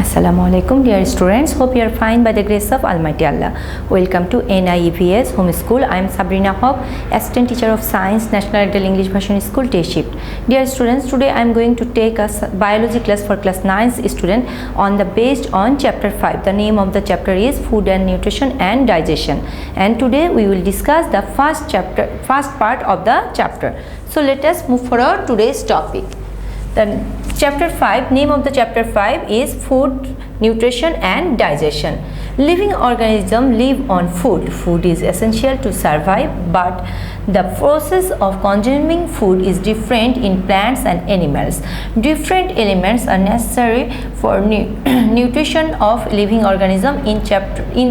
Assalamualaikum dear students, hope you are fine by the grace of Almighty Allah. Welcome to NIEVS Home School. I am Sabrina Haq, Assistant Teacher of Science, National Adult English Version School, Day Shift. Dear students, today I am going to take a biology class for class 9 student on the based on chapter 5. The name of the chapter is Food and Nutrition and Digestion. And today we will discuss the first part of the chapter. So let us move forward today's topic. The chapter 5, name of the chapter 5 is Food, Nutrition and Digestion. Living organisms live on food. Food is essential to survive, but the process of consuming food is different in plants and animals. Different elements are necessary for nutrition of living organism. In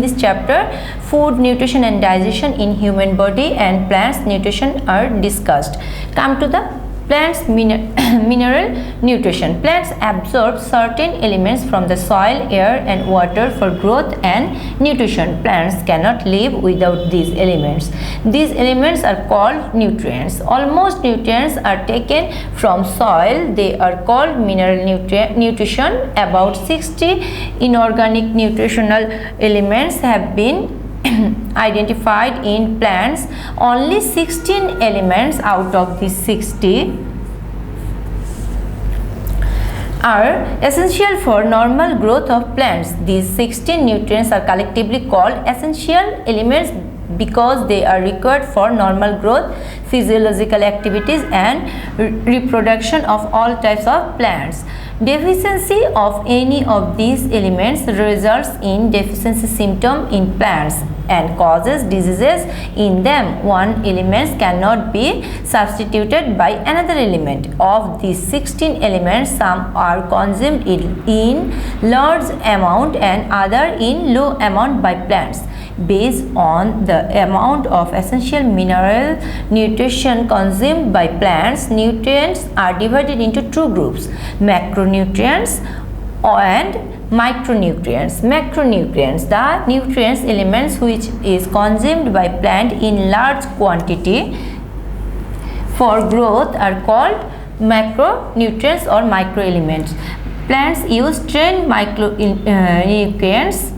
this chapter, food, nutrition and digestion in human body and plants nutrition are discussed. Come to the plants mineral nutrition. Plants absorb certain elements from the soil, air and water for growth and nutrition. Plants cannot live without these elements. These elements are called nutrients. Almost nutrients are taken from soil. They are called mineral nutrition. About 60 inorganic nutritional elements have been identified in plants. Only 16 elements out of these 60 are essential for normal growth of plants. These 16 nutrients are collectively called essential elements because they are required for normal growth, physiological activities and reproduction of all types of plants. Deficiency of any of these elements results in deficiency symptom in plants and causes diseases in them. One element cannot be substituted by another element. Of these 16 elements, some are consumed in large amount and other in low amount by plants. Based on the amount of essential mineral nutrition consumed by plants, nutrients are divided into two groups: macronutrients and micronutrients. Macronutrients, the nutrients elements which is consumed by plant in large quantity for growth are called macronutrients or microelements. Plants use 10 macronutrients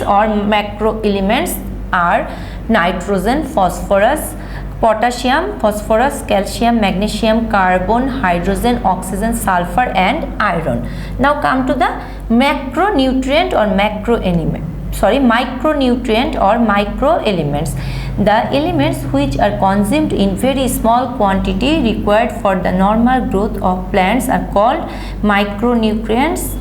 or macroelements are nitrogen, phosphorus, potassium, phosphorus, calcium, magnesium, carbon, hydrogen, oxygen, sulfur and iron. Now come to the macronutrient or micronutrient or microelements. The elements which are consumed in very small quantity required for the normal growth of plants are called micronutrients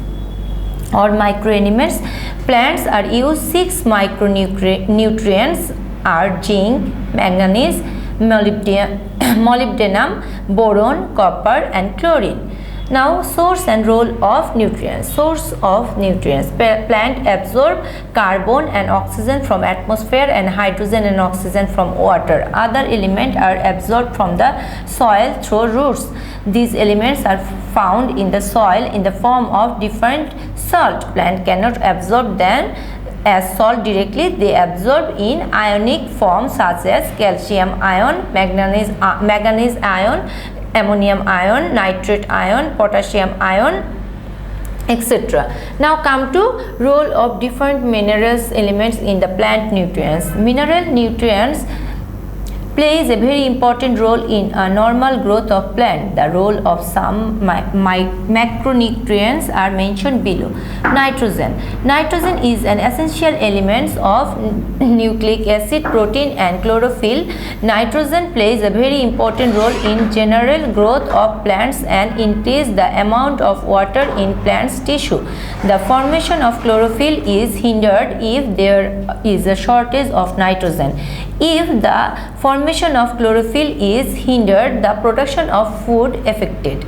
or microelements. Plants are used 6 micronutrients are zinc, manganese, molybdenum, boron, copper and chlorine. Now source and role of nutrients. Source of nutrients. Plant absorb carbon and oxygen from atmosphere and hydrogen and oxygen from water. Other elements are absorbed from the soil through roots. These elements are found in the soil in the form of different salt. Plant cannot absorb them as salt directly. They absorb in ionic form such as calcium ion, manganese ion, ammonium ion, nitrate ion, potassium ion, etc. Now come to role of different minerals elements in the plant nutrients. Mineral nutrients plays a very important role in a normal growth of plant. The role of some macronutrients are mentioned below. Nitrogen. Nitrogen is an essential element of nucleic acid, protein and chlorophyll. Nitrogen plays a very important role in general growth of plants and increase the amount of water in plants tissue. The formation of chlorophyll is hindered if there is a shortage of nitrogen. If the formation of chlorophyll is hindered, the production of food affected.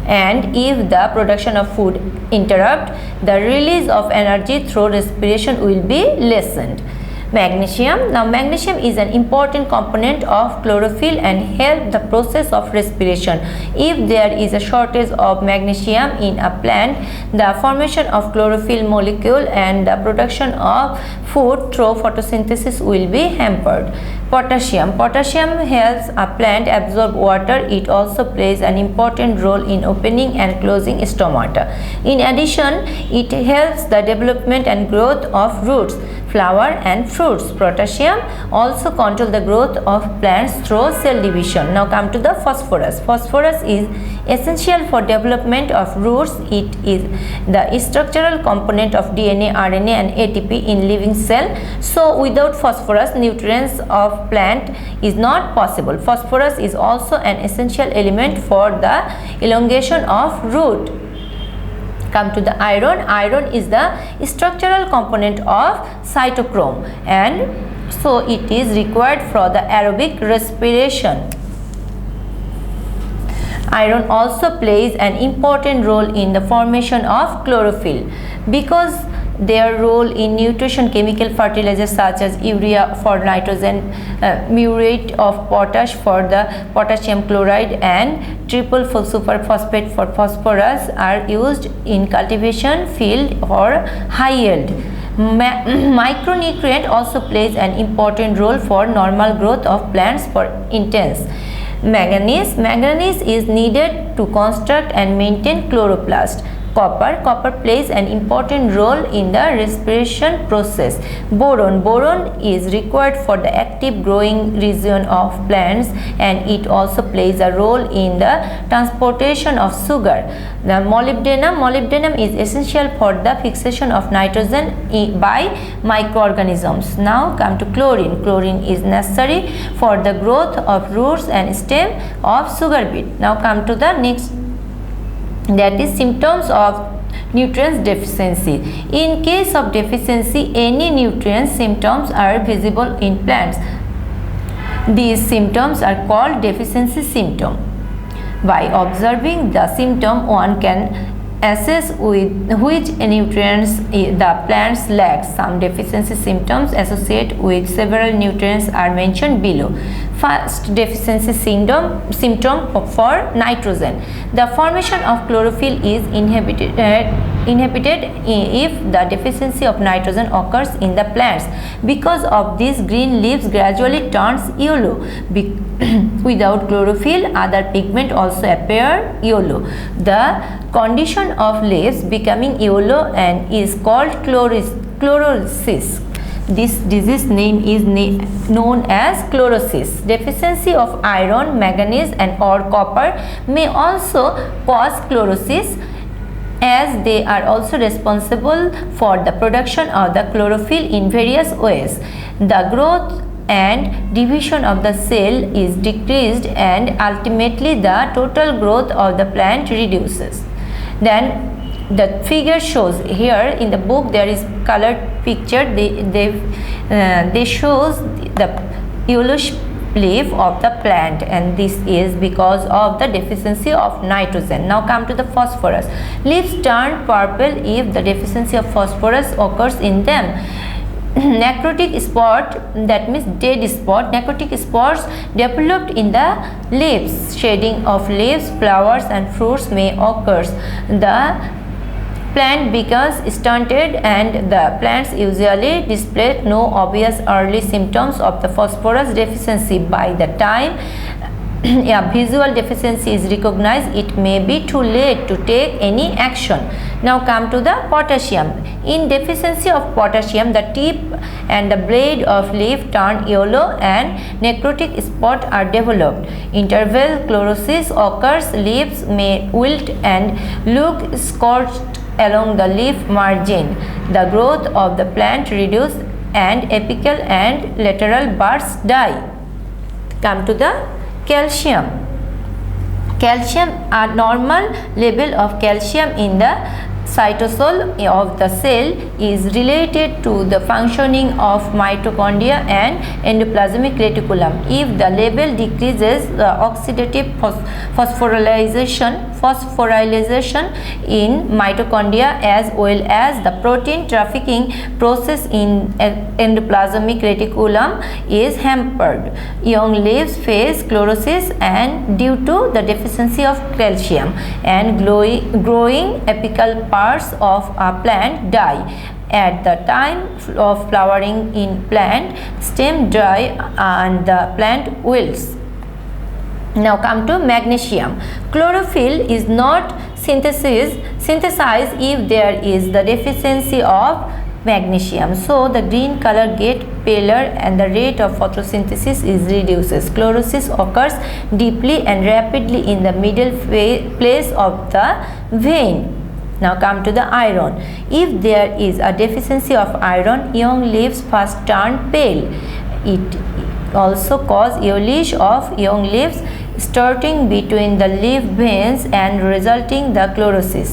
And if the production of food interrupted, the release of energy through respiration will be lessened. Magnesium. Now magnesium is an important component of chlorophyll and help the process of respiration. If there is a shortage of magnesium in a plant, the formation of chlorophyll molecule and the production of food through photosynthesis will be hampered. Potassium. Potassium helps a plant absorb water. It also plays an important role in opening and closing stomata. In addition, it helps the development and growth of roots, flower and fruits. Potassium also control the growth of plants through cell division. Now come to the phosphorus. Phosphorus is essential for development of roots. It is the structural component of DNA, RNA and ATP in living cell. So without phosphorus, nutrients of plant is not possible. Phosphorus is also an essential element for the elongation of root. Come to the iron. Iron is the structural component of cytochrome and so it is required for the aerobic respiration. Iron also plays an important role in the formation of chlorophyll because their role in nutrition chemical fertilizers such as urea for nitrogen, muriate of potash for the potassium chloride and triple superphosphate for phosphorus are used in cultivation field for high yield. Micronutrient also plays an important role for normal growth of plants for intense. Manganese. Manganese is needed to construct and maintain chloroplast. Copper. Copper plays an important role in the respiration process. Boron. Boron is required for the active growing region of plants and it also plays a role in the transportation of sugar. The molybdenum. Molybdenum is essential for the fixation of nitrogen by microorganisms. Now come to chlorine. Chlorine is necessary for the growth of roots and stem of sugar beet. Now come to the next, that is symptoms of nutrients deficiency. In case of deficiency, any nutrient symptoms are visible in plants. These symptoms are called deficiency symptom. By observing the symptom, one can assess with which nutrients the plants lack. Some deficiency symptoms associated with several nutrients are mentioned below. First deficiency symptom for nitrogen. The formation of chlorophyll is inhibited if the deficiency of nitrogen occurs in the plants. Because of this, green leaves gradually turns yellow. Without chlorophyll, other pigment also appear yellow. The condition of leaves becoming yellow and is called chlorosis. This disease name is known as chlorosis. Deficiency of iron, manganese and or copper may also cause chlorosis as they are also responsible for the production of the chlorophyll in various ways. The growth and division of the cell is decreased and ultimately the total growth of the plant reduces. Then the figure shows here in the book there is colored picture. They shows the yellowish leaf of the plant and this is because of the deficiency of nitrogen. Now come to the phosphorus. Leaves turn purple if the deficiency of phosphorus occurs in them. Necrotic spot, that means dead spot. Necrotic spots developed in the leaves. Shading of leaves, flowers and fruits may occur. The plant becomes stunted and the plants usually display no obvious early symptoms of the phosphorus deficiency. By the time a visual deficiency is recognized, it may be too late to take any action. Now come to the potassium. In deficiency of potassium, the tip and the blade of leaf turn yellow and necrotic spots are developed. Interval chlorosis occurs. Leaves may wilt and look scorched along the leaf margin. The growth of the plant reduces and apical and lateral buds die. Come to the calcium. Calcium, a normal level of calcium in the cytosol of the cell is related to the functioning of mitochondria and endoplasmic reticulum. If the level decreases, the oxidative phosphorylation in mitochondria as well as the protein trafficking process in endoplasmic reticulum is hampered. Young leaves face chlorosis and due to the deficiency of calcium and growing apical part parts of a plant die. At the time of flowering in plant, stem dry and the plant wilts. Now come to magnesium. Chlorophyll is not synthesized if there is the deficiency of magnesium. So the green color get paler and the rate of photosynthesis is reduces. Chlorosis occurs deeply and rapidly in the middle place of the vein. Now come to the iron. If there is a deficiency of iron, young leaves first turn pale. It also cause yellowish of young leaves starting between the leaf veins and resulting the chlorosis.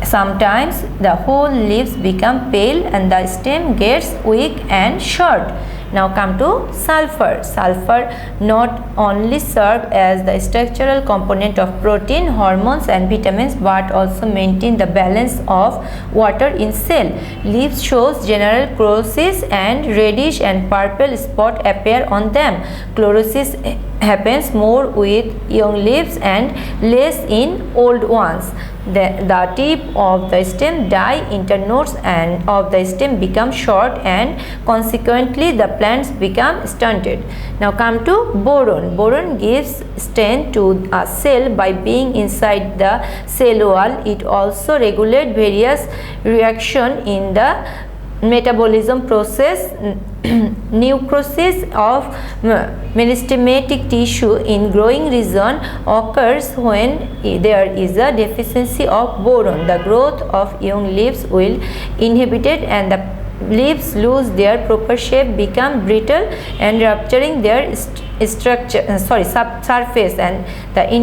Sometimes the whole leaves become pale and the stem gets weak and short. Now come to sulfur. Sulfur not only serve as the structural component of protein, hormones and vitamins but also maintain the balance of water in cell. Leaves shows general chlorosis and reddish and purple spot appear on them. Chlorosis happens more with young leaves and less in old ones. The tip of the stem die internodes and of the stem become short and consequently the plants become stunted. Now come to boron. Boron gives strength to a cell by being inside the cell wall. It also regulates various reactions in the metabolism process. Necrosis of meristematic tissue in growing region occurs when there is a deficiency of boron. The growth of young leaves will inhibited and the leaves lose their proper shape, become brittle and rupturing their surface, and the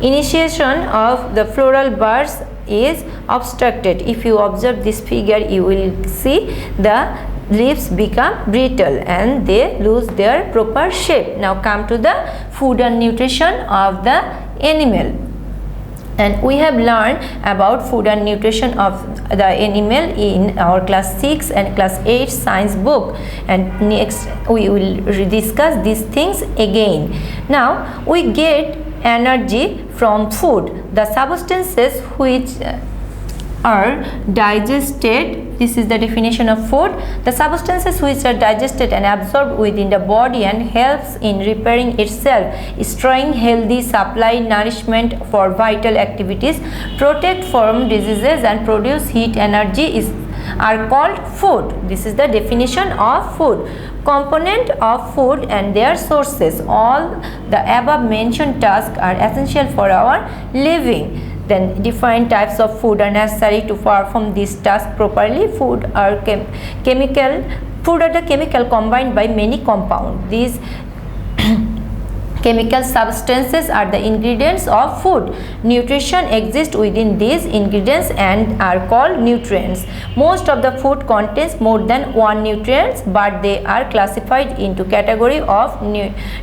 initiation of the floral buds is obstructed. If you observe this figure, you will see the leaves become brittle and they lose their proper shape. Now come to the food and nutrition of the animal. And we have learned about food and nutrition of the animal in our class 6 and class 8 science book, and next we will discuss these things again. Now we get energy from food. The substances which are digested, this is the definition of food. The substances which are digested and absorbed within the body and helps in repairing itself, storing healthy supply nourishment for vital activities, protect from diseases and produce heat energy are called food. This is the definition of food. Component of food and their sources. All the above mentioned tasks are essential for our living. Then different types of food are necessary to perform this task properly. Food are the chemical combined by many compounds. These chemical substances are the ingredients of food. Nutrition exists within these ingredients and are called nutrients. Most of the food contains more than one nutrients, but they are classified into category of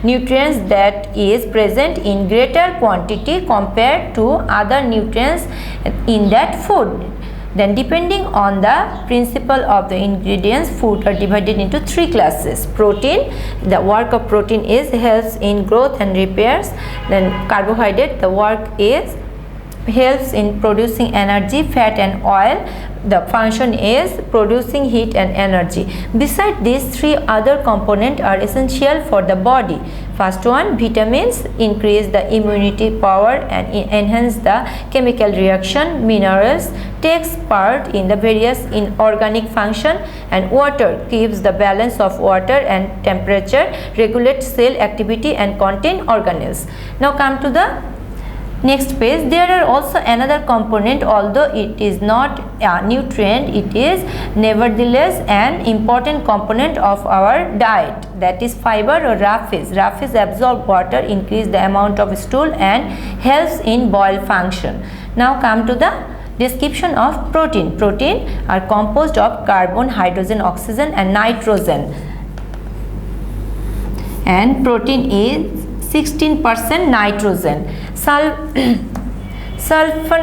nutrients that is present in greater quantity compared to other nutrients in that food. Then depending on the principle of the ingredients, food are divided into three classes. Protein, the work of protein is helps in growth and repairs. Then carbohydrate, the work is helps in producing energy. Fat and oil, the function is producing heat and energy. Besides, these three other components are essential for the body. First one, vitamins increase the immunity power and enhance the chemical reaction. Minerals takes part in the various inorganic function, and water keeps the balance of water and temperature, regulates cell activity and contain organelles. Now come to the next page. There are also another component, although it is not a nutrient, it is nevertheless an important component of our diet, that is fiber or roughage. Roughage absorb water, increase the amount of stool and helps in bowel function. Now come to the description of protein. Protein are composed of carbon, hydrogen, oxygen and nitrogen, and protein is 16% nitrogen. Sulfur,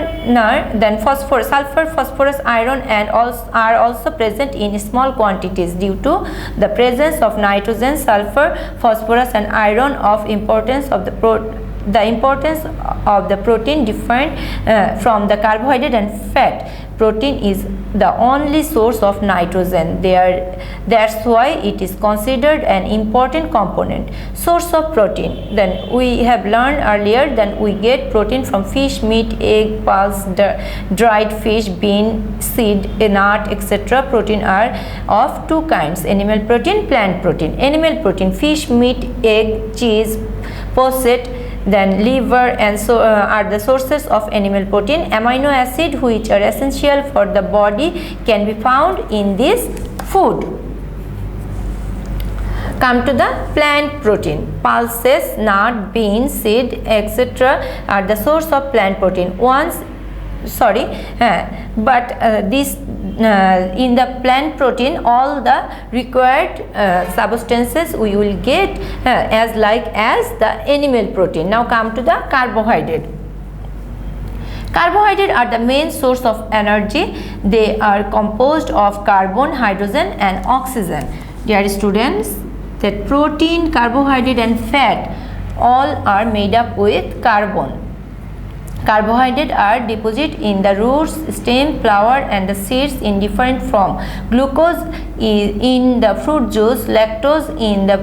then sulfur, phosphorus, iron and are also present in small quantities. Due to the presence of nitrogen, sulfur, phosphorus and iron of importance of the the importance of the protein different from the carbohydrate and fat. Protein is the only source of nitrogen. That's why it is considered an important component. Source of protein. Then we have learned earlier that we get protein from fish, meat, egg, pulse, dried fish, bean, seed, nut, etc. Protein are of two kinds: animal protein, plant protein. Animal protein: fish, meat, egg, cheese, posset, then liver, and so are the sources of animal protein. Amino acid, which are essential for the body, can be found in this food. Come to the plant protein. Pulses, nut, beans, seed, etc. are the source of plant protein. In the plant protein, all the required substances we will get as the animal protein. Now come to the carbohydrate. Carbohydrates are the main source of energy. They are composed of carbon, hydrogen and oxygen. Dear students, that protein, carbohydrate and fat all are made up with carbon. Carbohydrates are deposited in the roots, stem, flower and the seeds in different form. Glucose is in the fruit juice, lactose in the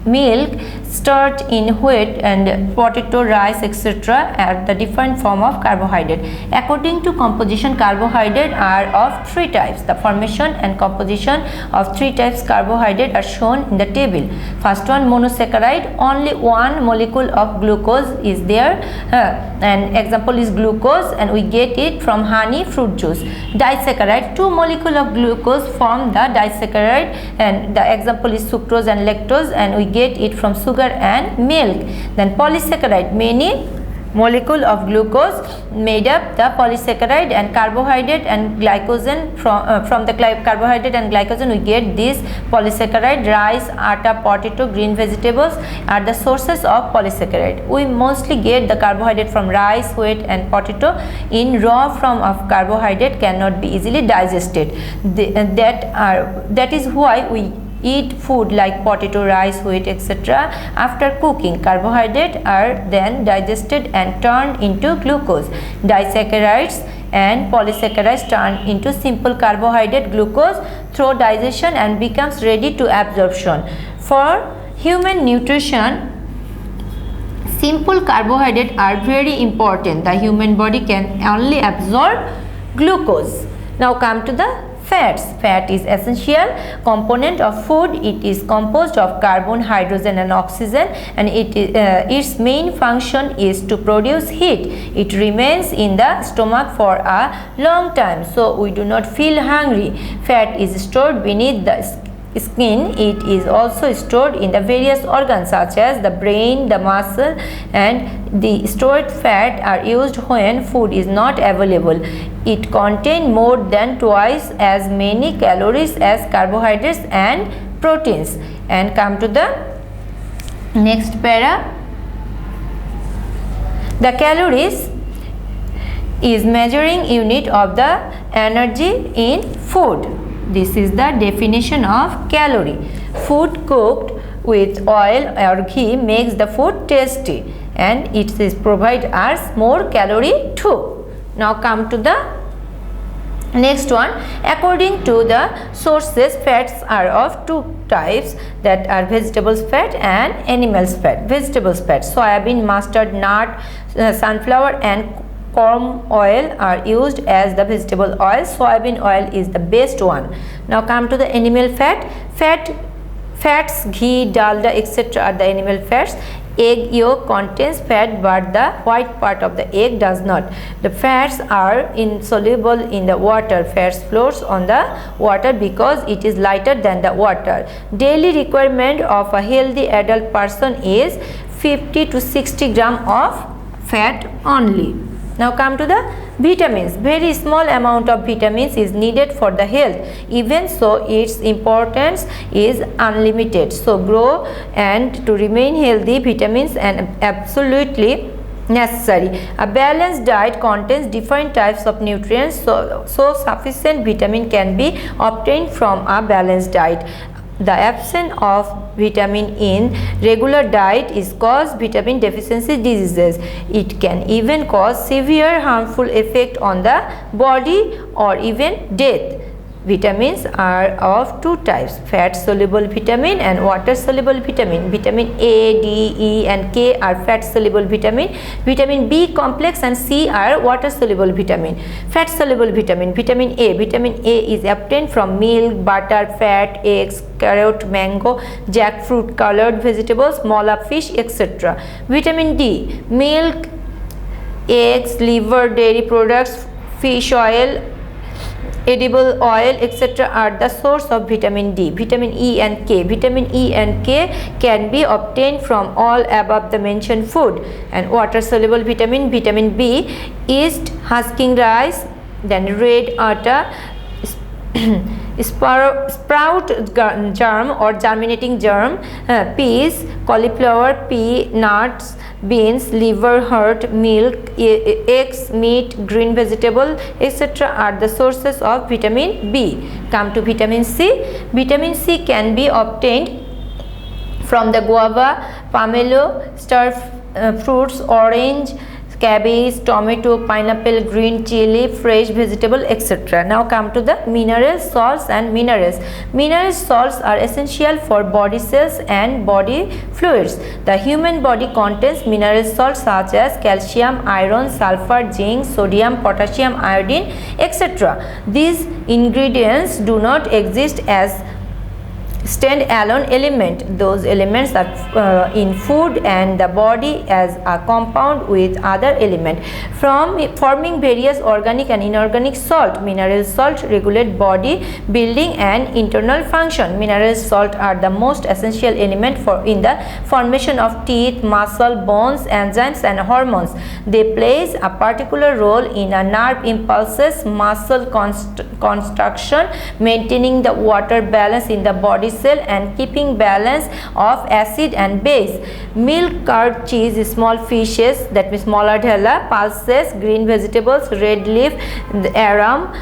milk, starch in wheat and potato, rice, etc. are the different form of carbohydrate. According to composition, carbohydrates are of three types. The formation and composition of three types carbohydrate are shown in the table. First one, monosaccharide, only one molecule of glucose is there. An example is glucose and we get it from honey, fruit juice. Disaccharide, two molecules of glucose form the disaccharide and the example is sucrose and lactose and we get it from sugar and milk. Then polysaccharide, many molecule of glucose made up the polysaccharide, and carbohydrate and glycogen from the carbohydrate and glycogen we get this polysaccharide. Rice, atta, potato, green vegetables are the sources of polysaccharide. We mostly get the carbohydrate from rice, wheat and potato. In raw form of carbohydrate cannot be easily digested. That is why we eat food like potato, rice, wheat, etc. After cooking, carbohydrates are then digested and turned into glucose. Disaccharides and polysaccharides turn into simple carbohydrate glucose through digestion and becomes ready to absorption. For human nutrition, simple carbohydrates are very important. The human body can only absorb glucose. Now come to the fats. Fat is essential component of food. It is composed of carbon, hydrogen and oxygen and its main function is to produce heat. It remains in the stomach for a long time, so we do not feel hungry. Fat is stored beneath the skin. It is also stored in the various organs such as the brain, the muscle, and the stored fat are used when food is not available. It contains more than twice as many calories as carbohydrates and proteins. And come to the next para. The calories is measuring unit of the energy in food. This is the definition of calorie. Food cooked with oil or ghee makes the food tasty and it is provide us more calorie too. Now come to the next one. According to the sources, fats are of two types, that are vegetables fat and animals fat. Vegetables fat, soybean, mustard, nut, sunflower and corn oil are used as the vegetable oil. Soybean oil is the best one. Now come to the animal fat. Fats, ghee, dalda, etc. are the animal fats. Egg yolk contains fat but the white part of the egg does not. The fats are insoluble in the water. Fats floats on the water because it is lighter than the water. Daily requirement of a healthy adult person is 50 to 60 gram of fat only. Now come to the vitamins. Very small amount of vitamins is needed for the health. Even so, its importance is unlimited. So grow and to remain healthy, vitamins are absolutely necessary. A balanced diet contains different types of nutrients, so sufficient vitamin can be obtained from a balanced diet. The absence of vitamin in regular diet is cause vitamin deficiency diseases. It can even cause severe harmful effect on the body or even death. Vitamins are of two types, fat soluble vitamin and water soluble vitamin. Vitamin A, D, E and K are fat soluble vitamin. Vitamin B complex and C are water soluble vitamin. Fat soluble vitamin, vitamin A. Vitamin A is obtained from milk, butter, fat, eggs, carrot, mango, jackfruit, colored vegetables, mala fish, etc. Vitamin D, milk, eggs, liver, dairy products, fish oil, edible oil, etc. are the source of vitamin D. Vitamin E and K. Vitamin E and K can be obtained from all above the mentioned food. And water soluble vitamin, vitamin B, yeast, husking rice, then red atta, sprout germ or germinating germ, peas, cauliflower, pea, nuts, beans, liver, heart, milk, eggs, meat, green vegetable, etc. are the sources of vitamin B. Come to vitamin C. Vitamin C can be obtained from the guava, pomelo, star fruits, orange, cabbage, tomato, pineapple, green chili, fresh vegetable, etc. Now come to the minerals, salts and minerals. Mineral salts are essential for body cells and body fluids. The human body contains mineral salts such as calcium, iron, sulfur, zinc, sodium, potassium, iodine, etc. These ingredients do not exist as stand-alone element. Those elements are in food and the body as a compound with other element, from forming various organic and inorganic salt. Mineral salt regulate body building and internal function. Mineral salt are the most essential element in the formation of teeth, muscle, bones, enzymes and hormones. They play a particular role in a nerve impulses, muscle construction, maintaining the water balance in the body cell and keeping balance of acid and base. Milk, curd, cheese, small fishes, that means moladella, pulses, green vegetables, red leaf, aram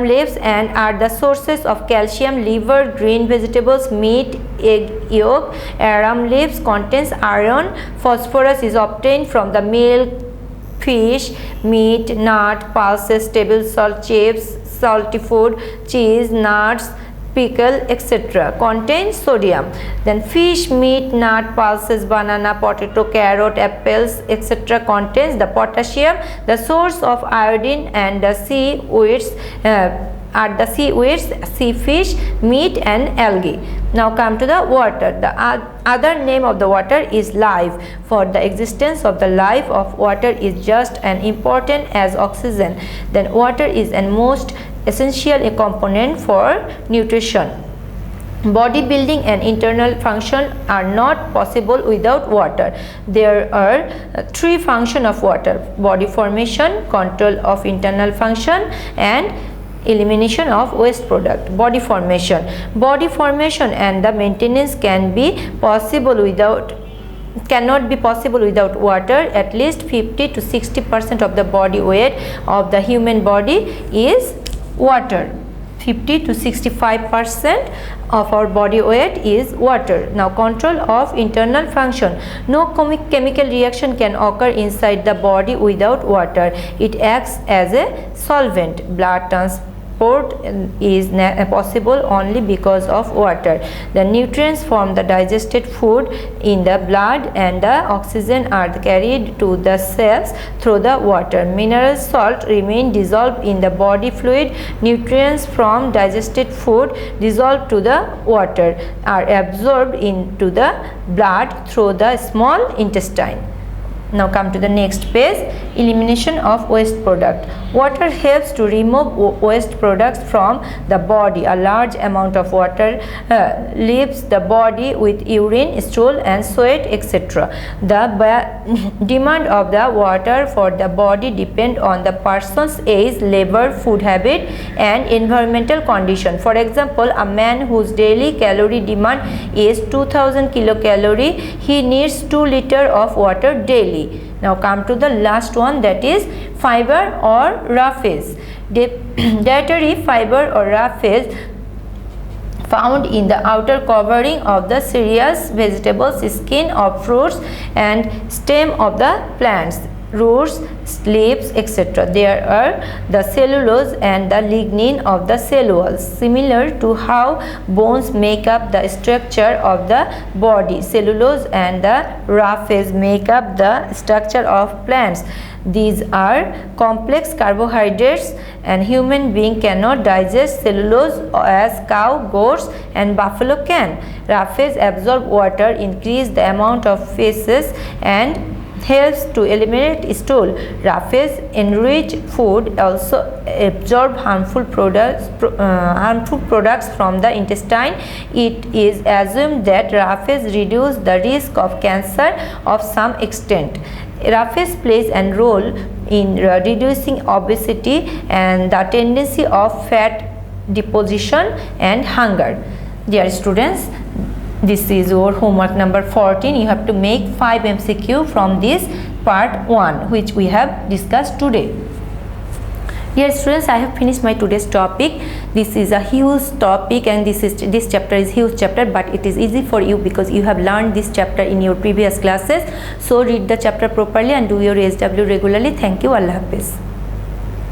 leaves and are the sources of calcium. Liver, green vegetables, meat, egg yolk, aram leaves contains iron. Phosphorus is obtained from the milk, fish, meat, nut, pulses, table salt, chips, salty food, cheese, nuts, pickle, etc. contains sodium. Then fish, meat, nut, pulses, banana, potato, carrot, apples, etc. contains the potassium. The source of iodine and the seaweeds are the seaweeds, sea fish, meat and algae. Now come to the water. The other name of the water is life. For the existence of the life of water is just as important as oxygen. Then water is a most essential component for nutrition. Body building and internal function are not possible without water. There are three functions of water: body formation, control of internal function and elimination of waste product. Body formation and the maintenance cannot be possible without water. At least 50 to 60% of the body weight of the human body is water. 50 to 65% of our body weight is water. Now control of internal function. No chemical reaction can occur inside the body without water. It acts as a solvent. Blood transport is possible only because of water. The nutrients from the digested food in the blood and the oxygen are carried to the cells through the water. Mineral salt remain dissolved in the body fluid. Nutrients from digested food dissolved to the water are absorbed into the blood through the small intestine. Now come to the next page. Elimination of waste product. Water helps to remove waste products from the body. A large amount of water leaves the body with urine, stool and sweat, etc. The demand of the water for the body depend on the person's age, labor, food habit and environmental condition. For example, a man whose daily calorie demand is 2000 kilocalorie, he needs 2 liters of water daily. Now come to the last one, that is fiber or rough phase. Dietary fiber or rough phase found in the outer covering of the cereals, vegetables, skin of fruits and stem of the plants, roots, leaves, etc. There are the cellulose and the lignin of the cellulose. Similar to how bones make up the structure of the body, cellulose and the roughage make up the structure of plants. These are complex carbohydrates and human being cannot digest cellulose as cow, goats and buffalo can. Roughage absorb water, increase the amount of feces and helps to eliminate stool. Roughage enrich food also absorb harmful products from the intestine. It is assumed that roughage reduce the risk of cancer of some extent. Roughage plays a role in reducing obesity and the tendency of fat deposition and hunger. Dear students, this is your homework number 14. You have to make 5 MCQ from this part 1 which we have discussed today. Dear students, I have finished my today's topic. This is a huge topic and this chapter is huge chapter, but it is easy for you because you have learned this chapter in your previous classes. So read the chapter properly and do your SW regularly. Thank you. Allah Hafiz.